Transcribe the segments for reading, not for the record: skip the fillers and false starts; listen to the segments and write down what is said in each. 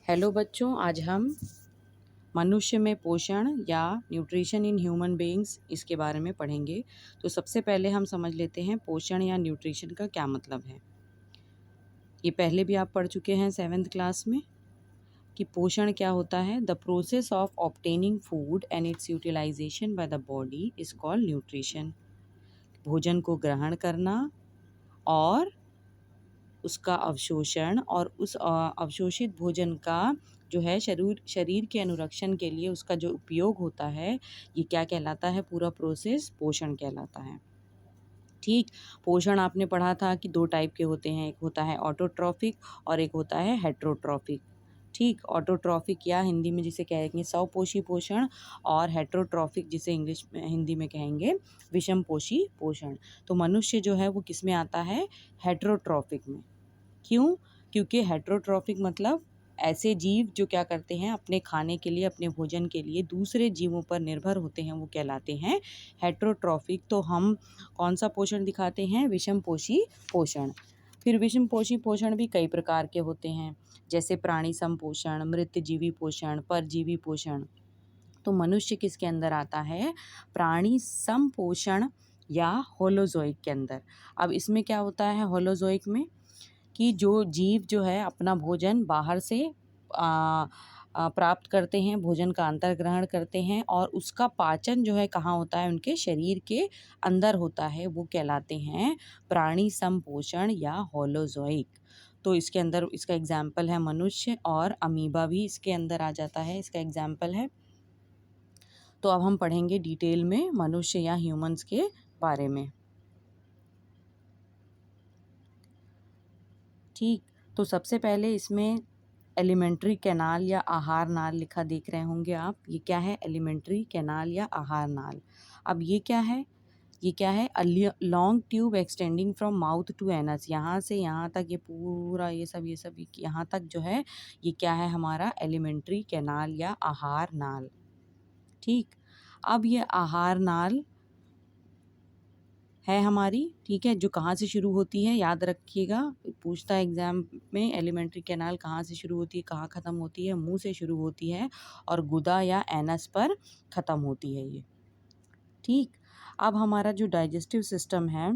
Hello बच्चों, आज हम मनुष्य में पोषण या न्यूट्रिशन इन ह्यूमन बीइंग्स इसके बारे में पढ़ेंगे। तो सबसे पहले हम समझ लेते हैं पोषण या न्यूट्रिशन का क्या मतलब है। ये पहले भी आप पढ़ चुके हैं 7th क्लास में कि पोषण क्या होता है। The process of obtaining food and its utilization by the body is called nutrition. भोजन को ग्रहण करना और उसका अवशोषण और उस अवशोषित भोजन का जो है शरीर के अनुरक्षण के लिए उसका जो उपयोग होता है, ये क्या कहलाता है? पूरा प्रोसेस पोषण कहलाता है। ठीक। पोषण आपने पढ़ा था कि 2 टाइप के होते हैं, एक होता है ऑटोट्रॉफिक और एक होता है हेटेरोट्रॉफिक। ठीक। ऑटोट्रॉफिक या हिंदी में जिसे कहेंगे स्वपोषी पोषण, और हेटेरोट्रॉफिक जिसे इंग्लिश में हिंदी में कहेंगे विषमपोषी पोषण। तो मनुष्य जो है वो किस में आता है? हेटेरोट्रॉफिक में। क्यों? क्योंकि हेटेरोट्रॉफिक मतलब ऐसे जीव जो क्या करते हैं, अपने खाने के लिए, अपने भोजन के लिए दूसरे जीवों पर निर्भर होते हैं, वो कहलाते हैं हेटेरोट्रॉफिक। तो हम कौन सा पोषण दिखाते हैं? विषमपोषी पोषण। फिर विषमपोषी पोषण भी कई प्रकार के होते हैं, जैसे प्राणी संपोषण, मृतजीवी पोषण, परजीवी पोषण। तो मनुष्य किसके अंदर आता है? प्राणी संपोषण या होलोजोइक के अंदर। अब इसमें क्या होता है होलोजोइक में कि जो जीव जो है अपना भोजन बाहर से प्राप्त करते हैं, भोजन का अंतर ग्रहण करते हैं, और उसका पाचन जो है कहाँ होता है? उनके शरीर के अंदर होता है, वो कहलाते हैं प्राणी संपोषण या होलोजोइक। तो इसके अंदर इसका एग्जाम्पल है मनुष्य, और अमीबा भी इसके अंदर आ जाता है, इसका एग्जाम्पल है। तो अब हम पढ़ेंगे डिटेल में मनुष्य या ह्यूमंस के बारे में। ठीक। तो सबसे पहले इसमें एलिमेंट्री कैनाल या आहार नाल लिखा देख रहे होंगे आप। ये क्या है? एलिमेंट्री कैनाल या आहार नाल। अब ये क्या है? ये क्या है? A long tube extending from mouth to anus. यहाँ से यहाँ तक ये पूरा ये सब यहाँ तक जो है, ये क्या है? हमारा एलिमेंट्री कैनाल या आहार नाल। ठीक। अब ये आहार नाल है हमारी, ठीक है, जो कहाँ से शुरू होती है, याद रखिएगा, पूछता है एग्जाम में एलिमेंट्री कैनाल कहाँ से शुरू होती है, कहाँ ख़त्म होती है? मुंह से शुरू होती है और गुदा या एनस पर ख़त्म होती है ये। ठीक। अब हमारा जो डाइजेस्टिव सिस्टम है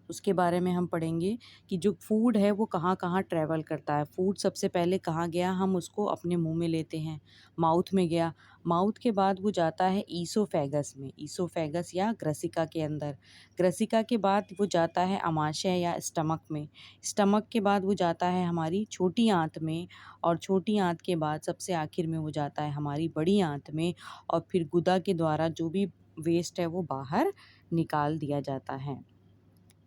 उसके बारे में हम पढ़ेंगे कि जो फूड है वो कहाँ कहाँ ट्रैवल करता है। फूड सबसे पहले कहाँ गया? हम उसको अपने मुंह में लेते हैं, माउथ में गया। माउथ के बाद वो जाता है ईसोफेगस में, ईसोफेगस या ग्रसिका के अंदर। ग्रसिका के बाद वो जाता है अमाशय या स्टमक में। स्टमक के बाद वो जाता है हमारी छोटी आंत में, और छोटी आंत के बाद सबसे आखिर में वो जाता है हमारी बड़ी आंत में, और फिर गुदा के द्वारा जो भी वेस्ट है वो बाहर निकाल दिया जाता है।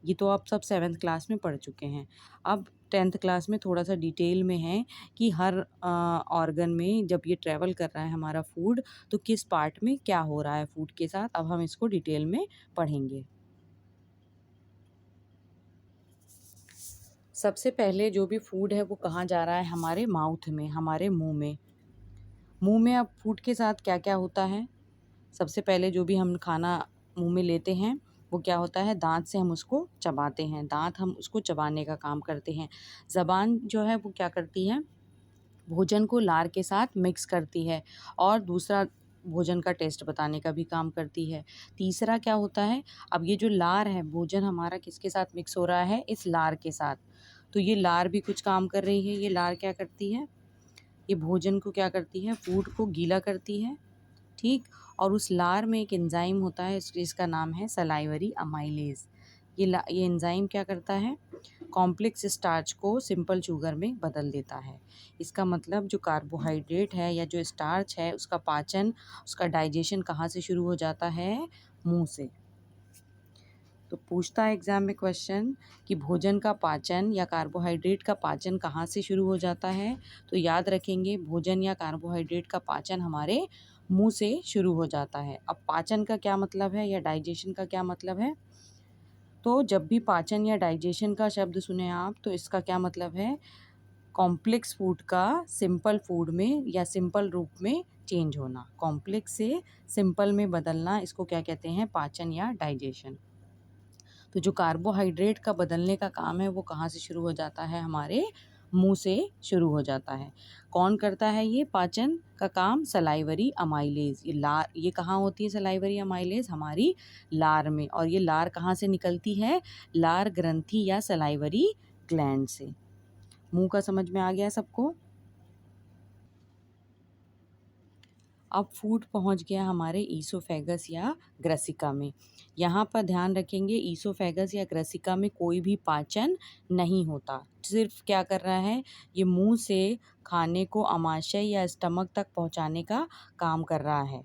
ये तो आप सब 7th क्लास में पढ़ चुके हैं। अब 10th क्लास में थोड़ा सा डिटेल में है कि हर ऑर्गन में जब ये ट्रैवल कर रहा है हमारा फूड, तो किस पार्ट में क्या हो रहा है फूड के साथ। अब हम इसको डिटेल में पढ़ेंगे। सबसे पहले जो भी फूड है वो कहाँ जा रहा है? हमारे माउथ में, हमारे मुंह में। मुंह में अब फूड के साथ क्या क्या होता है? सबसे पहले जो भी हम खाना मुंह में लेते हैं वो क्या होता है? दांत से हम उसको चबाते हैं, दांत हम उसको चबाने का काम करते हैं। ज़बान जो है वो क्या करती है? भोजन को लार के साथ मिक्स करती है, और दूसरा भोजन का टेस्ट बताने का भी काम करती है। तीसरा क्या होता है? अब ये जो लार है, भोजन हमारा किसके साथ मिक्स हो रहा है? इस लार के साथ। तो ये लार भी कुछ काम कर रही है। ये लार क्या करती है? ये भोजन को क्या करती है? फूड को गीला करती है। ठीक। और उस लार में एक एंजाइम होता है जिसका नाम है सलाइवरी अमाइलेज। ये एंजाइम क्या करता है? कॉम्प्लेक्स स्टार्च को सिंपल शुगर में बदल देता है। इसका मतलब जो कार्बोहाइड्रेट है या जो स्टार्च है उसका पाचन, उसका डाइजेशन कहाँ से शुरू हो जाता है? मुंह से। तो पूछता है एग्जाम में क्वेश्चन कि भोजन का पाचन या कार्बोहाइड्रेट का पाचन कहाँ से शुरू हो जाता है? तो याद रखेंगे भोजन या कार्बोहाइड्रेट का पाचन हमारे मुंह से शुरू हो जाता है। अब पाचन का क्या मतलब है या डाइजेशन का क्या मतलब है? तो जब भी पाचन या डाइजेशन का शब्द सुने आप, तो इसका क्या मतलब है? कॉम्प्लेक्स फूड का सिंपल फूड में या सिंपल रूप में चेंज होना, कॉम्प्लेक्स से सिंपल में बदलना, इसको क्या कहते हैं? पाचन या डाइजेशन। तो जो कार्बोहाइड्रेट का बदलने का काम है वो कहाँ से शुरू हो जाता है? हमारे मुंह से शुरू हो जाता है। कौन करता है ये पाचन का काम? Salivary amylase. ये कहाँ होती है सलाइवरी अमाइलेज? हमारी लार में। और ये लार कहाँ से निकलती है? लार ग्रंथि या सलाइवरी ग्लैंड से। मुंह का समझ में आ गया सबको? अब फूड पहुंच गया हमारे ईसोफेगस या ग्रसिका में। यहाँ पर ध्यान रखेंगे, ईसोफेगस या ग्रसिका में कोई भी पाचन नहीं होता। सिर्फ क्या कर रहा है, ये मुंह से खाने को आमाशय या स्टमक तक पहुँचाने का काम कर रहा है।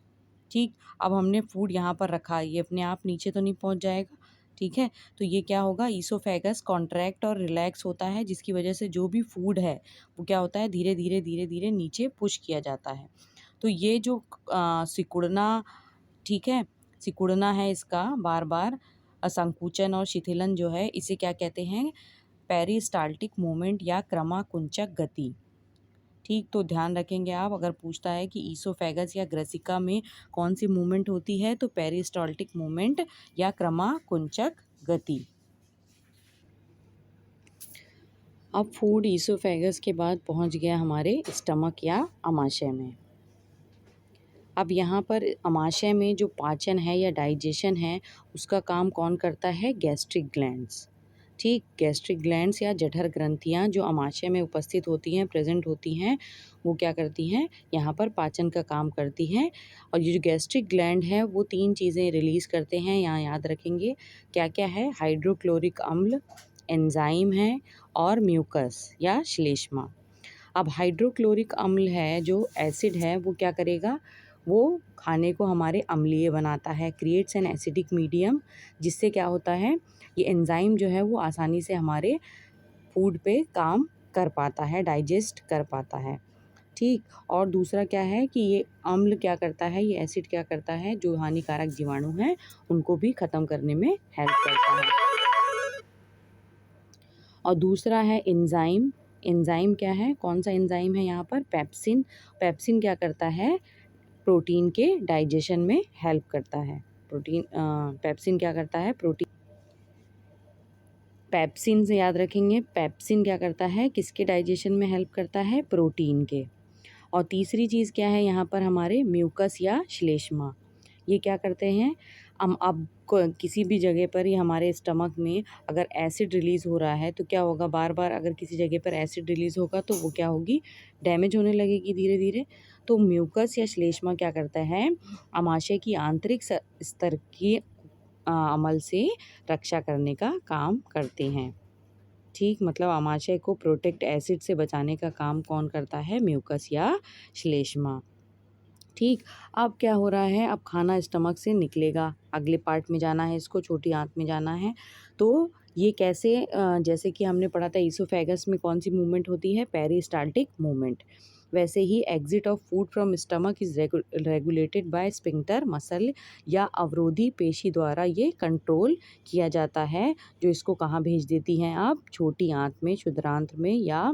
ठीक, अब हमने फूड यहाँ पर रखा, ये अपने आप नीचे तो नहीं पहुँच जाएगा। ठीक है, तो ये क्या होगा, ईसोफेगस कॉन्ट्रैक्ट और रिलैक्स होता है, जिसकी वजह से जो भी फूड है वो क्या होता है, धीरे धीरे धीरे धीरे नीचे पुश किया जाता है। तो ये जो सिकुड़ना, ठीक है, सिकुड़ना है इसका बार बार संकुचन और शिथिलन जो है, इसे क्या कहते हैं? पेरिस्टाल्टिक मूवमेंट या क्रमाकुंचक गति। ठीक, तो ध्यान रखेंगे आप, अगर पूछता है कि ईसोफेगस या ग्रसिका में कौन सी मूवमेंट होती है, तो पेरिस्टाल्टिक मूवमेंट या क्रमाकुंचक गति। अब फूड ईसोफेगस के बाद पहुंच गया हमारे स्टमक या आमाशय में। अब यहाँ पर आमाशय में जो पाचन है या डाइजेशन है, उसका काम कौन करता है? Gastric glands. ठीक, गैस्ट्रिक ग्लैंड्स या जठर ग्रंथियाँ जो आमाशय में उपस्थित होती हैं, प्रेजेंट होती हैं, वो क्या करती हैं? यहाँ पर पाचन का काम करती हैं। और ये जो गैस्ट्रिक ग्लैंड है वो 3 चीज़ें रिलीज़ करते हैं, यहाँ याद रखेंगे क्या क्या है? हाइड्रोक्लोरिक अम्ल, एंजाइम है और म्यूकस या श्लेष्मा। अब हाइड्रोक्लोरिक अम्ल है, जो एसिड है, वो क्या करेगा? वो खाने को हमारे अम्लीय बनाता है, क्रिएट्स एन एसिडिक मीडियम, जिससे क्या होता है, ये एंजाइम जो है वो आसानी से हमारे फूड पे काम कर पाता है, डाइजेस्ट कर पाता है। ठीक, और दूसरा क्या है कि ये अम्ल क्या करता है, ये एसिड क्या करता है, जो हानिकारक जीवाणु हैं उनको भी ख़त्म करने में हेल्प करता है। और दूसरा है एंजाइम। एंजाइम क्या है, कौन सा एंजाइम है यहाँ पर? पेप्सिन। पेप्सिन क्या करता है? प्रोटीन के डाइजेशन में हेल्प करता है। पेप्सिन क्या करता है? पेप्सिन से याद रखेंगे, पेप्सिन क्या करता है, किसके डाइजेशन में हेल्प करता है? प्रोटीन के। और तीसरी चीज़ क्या है यहाँ पर हमारे? म्यूकस या श्लेष्मा। ये क्या करते हैं? अब किसी भी जगह पर ही हमारे स्टमक में अगर एसिड रिलीज़ हो रहा है तो क्या होगा, बार बार अगर किसी जगह पर एसिड रिलीज़ होगा तो वो क्या होगी? डैमेज होने लगेगी धीरे धीरे। तो म्यूकस या श्लेष्मा क्या करता है? आमाशय की आंतरिक स्तर की अमल से रक्षा करने का काम करते हैं। ठीक, मतलब आमाशय को प्रोटेक्ट एसिड से बचाने का काम कौन करता है? म्यूकस या श्लेष्मा। ठीक, अब क्या हो रहा है, अब खाना स्टमक से निकलेगा, अगले पार्ट में जाना है, इसको छोटी आंत में जाना है। तो ये कैसे, जैसे कि हमने पढ़ा था ईसोफेगस में कौन सी मूवमेंट होती है? Peristaltic movement. वैसे ही exit of food from stomach is regulated by sphincter muscle या अवरोधी पेशी द्वारा ये कंट्रोल किया जाता है, जो इसको कहाँ भेज देती हैं आप? छोटी आंत में, क्षुद्रांत में या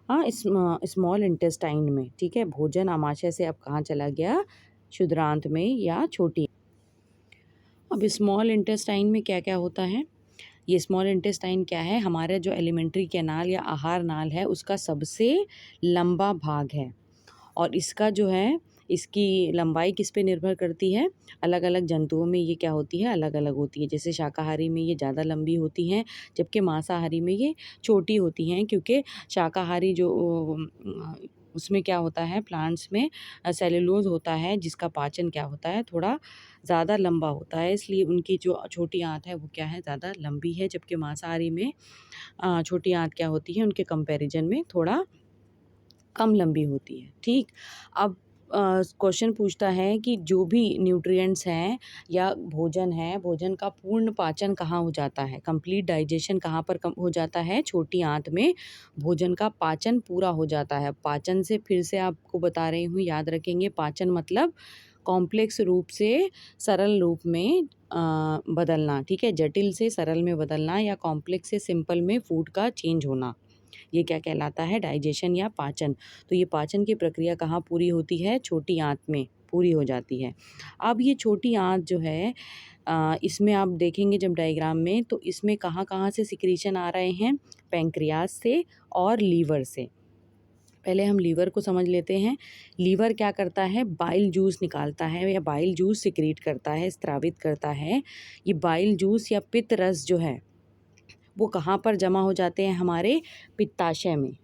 स्मॉल इंटेस्टाइन में। ठीक है, भोजन आमाशय से अब कहाँ चला गया? क्षुद्रांत में या छोटी। अब स्मॉल इंटेस्टाइन में क्या क्या होता है? ये स्मॉल इंटेस्टाइन क्या है? हमारा जो एलिमेंट्री कैनाल या आहार नाल है, उसका सबसे लंबा भाग है। और इसका जो है, इसकी लंबाई किस पे निर्भर करती है? अलग अलग जंतुओं में ये क्या होती है? अलग अलग होती है। जैसे शाकाहारी में ये ज़्यादा लंबी होती हैं, जबकि मांसाहारी में ये छोटी होती हैं, क्योंकि शाकाहारी जो उसमें क्या होता है, प्लांट्स में सेलुलोज होता है, जिसका पाचन क्या होता है, थोड़ा ज़्यादा लंबा होता है, इसलिए उनकी जो छोटी आंत है वो क्या है, ज़्यादा लंबी है। जबकि मांसाहारी में छोटी आंत क्या होती है, उनके कंपैरिजन में थोड़ा कम लंबी होती है। ठीक, अब क्वेश्चन पूछता है कि जो भी न्यूट्रिएंट्स हैं या भोजन है, भोजन का पूर्ण पाचन कहाँ हो जाता है? कंप्लीट डाइजेशन कहाँ पर हो जाता है? छोटी आंत में भोजन का पाचन पूरा हो जाता है। पाचन से फिर से आपको बता रही हूँ, याद रखेंगे, पाचन मतलब कॉम्प्लेक्स रूप से सरल रूप में बदलना। ठीक है, जटिल से सरल में बदलना या कॉम्प्लेक्स से सिंपल में फूड का चेंज होना, ये क्या कहलाता है? डाइजेशन या पाचन। तो ये पाचन की प्रक्रिया कहाँ पूरी होती है? छोटी आंत में पूरी हो जाती है। अब ये छोटी आंत जो है, इसमें आप देखेंगे जब डायग्राम में, तो इसमें कहाँ कहाँ से सिक्रीशन आ रहे हैं, पैंक्रियाज से और लीवर से। पहले हम लीवर को समझ लेते हैं। लीवर क्या करता है, बाइल जूस निकालता है या बाइल जूस सिक्रीट करता है, स्रावित करता है। ये बाइल जूस या पित्त रस जो है वो कहाँ पर जमा हो जाते हैं, हमारे पित्ताशय में,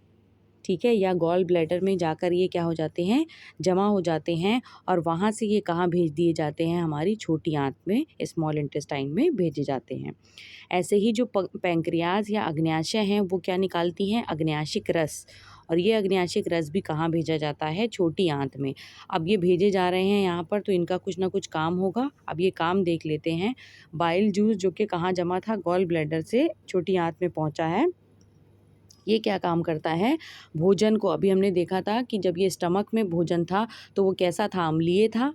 ठीक है, या गॉल ब्लैडर में जाकर ये क्या हो जाते हैं, जमा हो जाते हैं। और वहाँ से ये कहाँ भेज दिए जाते हैं, हमारी छोटी आंत में, स्मॉल इंटेस्टाइन में भेजे जाते हैं। ऐसे ही जो पैंक्रियाज या अग्न्याशय हैं वो क्या निकालती हैं, अग्न्याशिक रस। और ये अग्न्याशिक रस भी कहाँ भेजा जाता है, छोटी आंत में। अब ये भेजे जा रहे हैं यहाँ पर, तो इनका कुछ ना कुछ काम होगा। अब ये काम देख लेते हैं। बाइल जूस जो कि कहाँ जमा था, गॉल ब्लैडर से छोटी आंत में पहुँचा है। ये क्या काम करता है, भोजन को, अभी हमने देखा था कि जब ये स्टमक में भोजन था तो वो कैसा था, अम्लीय था।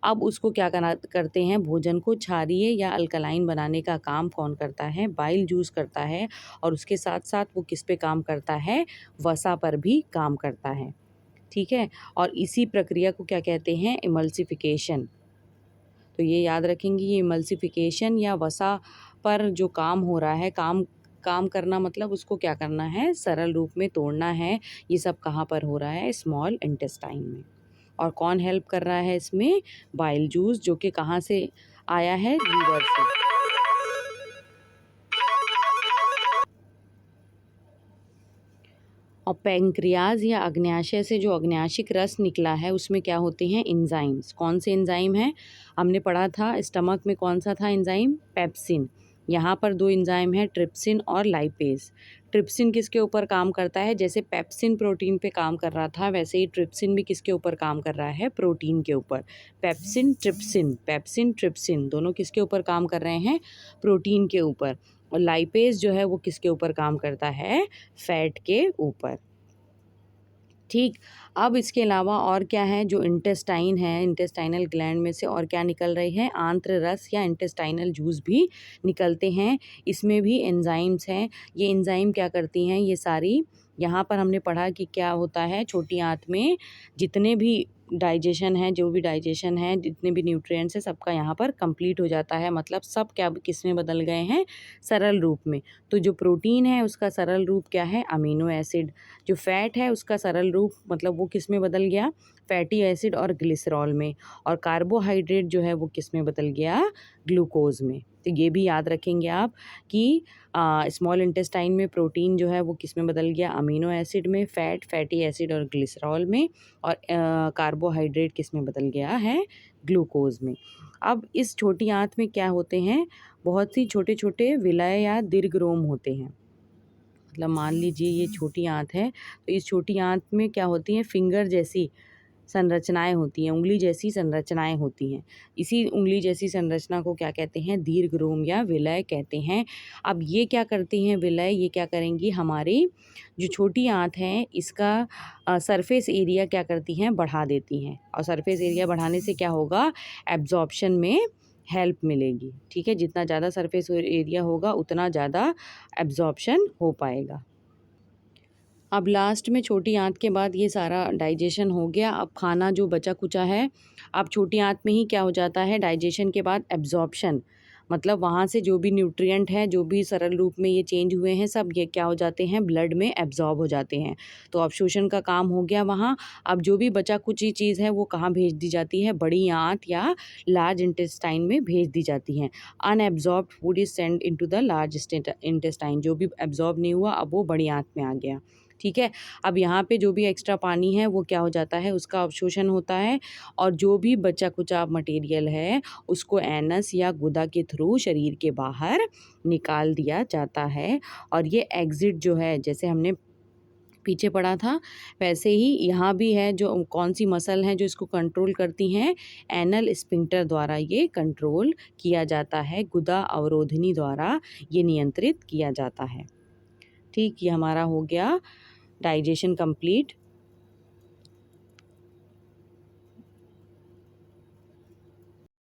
अब उसको क्या करते हैं, भोजन को क्षारीय या अल्कलाइन बनाने का काम कौन करता है, बाइल जूस करता है। और उसके साथ साथ वो किस पे काम करता है, वसा पर भी काम करता है, ठीक है। और इसी प्रक्रिया को क्या कहते हैं, इमल्सिफिकेशन। तो ये याद रखेंगे, ये इमल्सिफिकेशन या वसा पर जो काम हो रहा है, काम करना मतलब उसको क्या करना है, सरल रूप में तोड़ना है। ये सब कहाँ पर हो रहा है, स्मॉल इंटेस्टाइन में। और कौन हेल्प कर रहा है इसमें, बाइल जूस, जो कि कहाँ से आया है, लीवर से। और पैंक्रियाज या अग्न्याशय से जो अग्न्याशिक रस निकला है उसमें क्या होते हैं, एंजाइम्स। कौन से एंजाइम हैं, हमने पढ़ा था स्टमक में कौन सा था एंजाइम, पेप्सिन। यहाँ पर दो एंजाइम है, ट्रिप्सिन और लाइपेज। ट्रिप्सिन किसके ऊपर काम करता है, जैसे पेप्सिन प्रोटीन पे काम कर रहा था, वैसे ही ट्रिप्सिन भी किसके ऊपर काम कर रहा है, प्रोटीन के ऊपर। पेप्सिन ट्रिप्सिन दोनों किसके ऊपर काम कर रहे हैं, प्रोटीन के ऊपर। और लाइपेज जो है वो किसके ऊपर काम करता है, फैट के ऊपर, ठीक। अब इसके अलावा और क्या है, जो इंटेस्टाइन है, इंटेस्टाइनल ग्लैंड में से और क्या निकल रही है, आंत्र रस या इंटेस्टाइनल जूस भी निकलते हैं। इसमें भी एंजाइम्स हैं। ये एंजाइम क्या करती हैं, ये सारी, यहाँ पर हमने पढ़ा कि क्या होता है, छोटी आंत में जितने भी डाइजेशन है, जो भी डाइजेशन है, जितने भी न्यूट्रिएंट्स हैं, सबका यहाँ पर कंप्लीट हो जाता है। मतलब सब क्या किस में बदल गए हैं, सरल रूप में। तो जो प्रोटीन है उसका सरल रूप क्या है, अमीनो एसिड। जो फैट है उसका सरल रूप मतलब वो किस में बदल गया, फैटी एसिड और ग्लिसरॉल में। और कार्बोहाइड्रेट जो है वो किस में बदल गया, ग्लूकोज में। तो ये भी याद रखेंगे आप कि स्मॉल इंटेस्टाइन में प्रोटीन जो है वो किस में बदल गया, अमीनो एसिड में, फैटी एसिड और ग्लिसरॉल में। और कार्बोहाइड्रेट किस में बदल गया है, ग्लूकोज में। अब इस छोटी आंत में क्या होते हैं, बहुत सी छोटे छोटे विलय या दीर्घरोम होते हैं। मतलब मान लीजिए ये छोटी आंत है, तो इस छोटी आंत में क्या होती हैं, फिंगर जैसी संरचनाएं होती हैं, उंगली जैसी संरचनाएं होती हैं। इसी उंगली जैसी संरचना को क्या कहते हैं, दीर्घरोम या विलय कहते हैं। अब ये क्या करती हैं विलय, ये क्या करेंगी, हमारी जो छोटी आंत है इसका सरफेस एरिया क्या करती हैं, बढ़ा देती हैं। और सरफेस एरिया बढ़ाने से क्या होगा, एब्जॉर्प्शन में हेल्प मिलेगी, ठीक है। जितना ज़्यादा सरफेस एरिया होगा उतना ज़्यादा एब्जॉर्प्शन हो पाएगा। अब लास्ट में छोटी आंत के बाद ये सारा डाइजेशन हो गया। अब खाना जो बचा कुचा है, अब छोटी आंत में ही क्या हो जाता है, डाइजेशन के बाद एब्जॉर्प्शन। मतलब वहाँ से जो भी न्यूट्रिएंट है, जो भी सरल रूप में ये चेंज हुए हैं, सब ये क्या हो जाते हैं, ब्लड में एब्जॉर्ब हो जाते हैं। तो अवशोषण का काम हो गया वहाँ। अब जो भी बचा कुछ ही चीज़ है वो कहाँ भेज दी जाती है, बड़ी आंत या लार्ज इंटेस्टाइन में भेज दी जाती हैं। Unabsorbed food is send into the large intestine. जो भी एब्जॉर्ब नहीं हुआ अब वो बड़ी आंत में आ गया, ठीक है। अब यहाँ पे जो भी एक्स्ट्रा पानी है वो क्या हो जाता है, उसका अवशोषण होता है। और जो भी बचा कुचा मटेरियल है उसको एनस या गुदा के थ्रू शरीर के बाहर निकाल दिया जाता है। और ये एग्जिट जो है, जैसे हमने पीछे पढ़ा था वैसे ही यहाँ भी है, जो कौन सी मसल हैं जो इसको कंट्रोल करती हैं, एनल स्फिंक्टर द्वारा ये कंट्रोल किया जाता है, गुदा अवरोधिनी द्वारा ये नियंत्रित किया जाता है, ठीक। ये हमारा हो गया डाइजेशन कंप्लीट।